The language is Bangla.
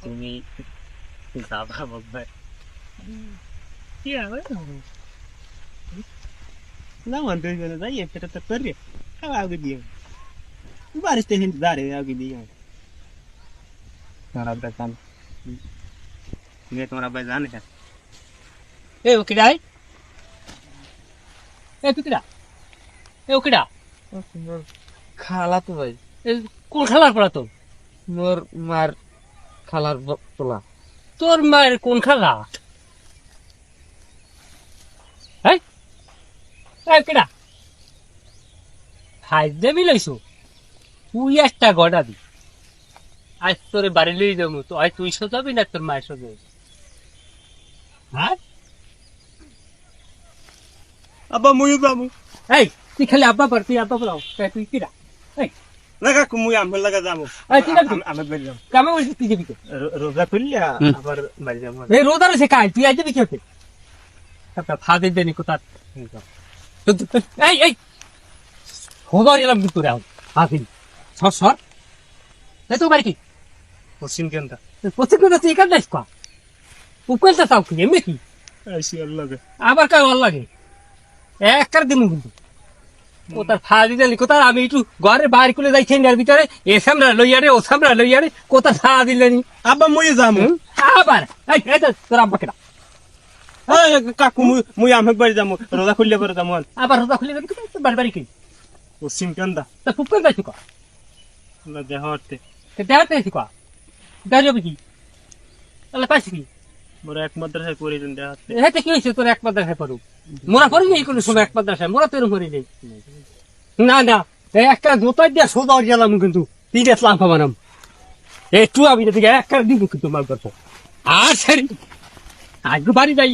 তুমি যাবা বলবে কি হবে না মন তুই বলে যাই এটা তো করে আগে দিয়ে বারিশ তে হিন্দ দাঁড়ে আগে দিয়ে তোমার আব্বা জান তোমার আব্বা জানে এ ও কিডাই এ তুই কিডা এ ও কিডা খালা তো ভাই কোন খালার পড়া তো মোর মার খালার তোলা তোর মায়ের কোন খালা হ্যাঁ কেডা খাইতে মিলাইছো তুই একটা গড়া দি আজ তোর বাড়ি লই যাবো তো আজ তুই সোজাবি না তোর মায়ের সোজা হ্যাঁ আব্বা মুই যাবো এই তুই খালি আব্বা পর তুই আব্বা পড়াও তুই কিরা এই না কাকু মুই আমার লাগা যাবো এই ঠিক আছে আমার বাড়ি যাবো কেমন বলছিস তুই যাবি রোজা খুললিয়া আবার বাড়ি যাবো এই রোদার সে কাজ তুই আজ যাবি কি হতে একটা ফাঁদে দেনি কোথা এই এই খবর এলাম কিন্তু রে হাফিন সর সর এই তো বাড়ি কি পশ্চিম কেন্দ্র পশ্চিম কথা তুই এখানে যাইস কা উকেলটা তাও কি এমনি কি আইসি আল্লাহ আবার কার ভালো লাগে একটার দিন কিন্তু ও তার ফাঁদি দিলি কোথায় আমি একটু ঘরের বাইরে খুলে যাই খেয়ে ভিতরে এ সামরা লইয়ারে ও সামরা লইয়ারে কোথা ফাঁদা দিলেনি আব্বা মুই যাবো আবার এই তোর আব্বা কেনা কাকু মুই আমার বাড়ি যাবো রোজা খুললে পরে যাবো আবার রোজা খুলে যাবি কোথায় তোর বাড়ি বাড়ি কি পশ্চিম কেন্দ্র তা খুব করে যাইছি কা দেহ হতে দেখাতে যাইছি কা দেখা যাবে কি তাহলে পাইছি কি মোর এক মাদ্রাসায় পড়িলেন দেহ হতে এতে কি হয়েছে তোর এক মাদ্রাসায় পড়ু মোরা পড়ি নেই কোনো সময় এক মাদ্রাসায় মোরা তোর পড়ি নেই না না একটা জোতাই দিয়া সোজা গেলাম কিন্তু তিনটা ইসলাম খাবানাম একটু আমি থেকে একটা দিব কিন্তু মাল করবো আর সারি আজকে বাড়ি যাই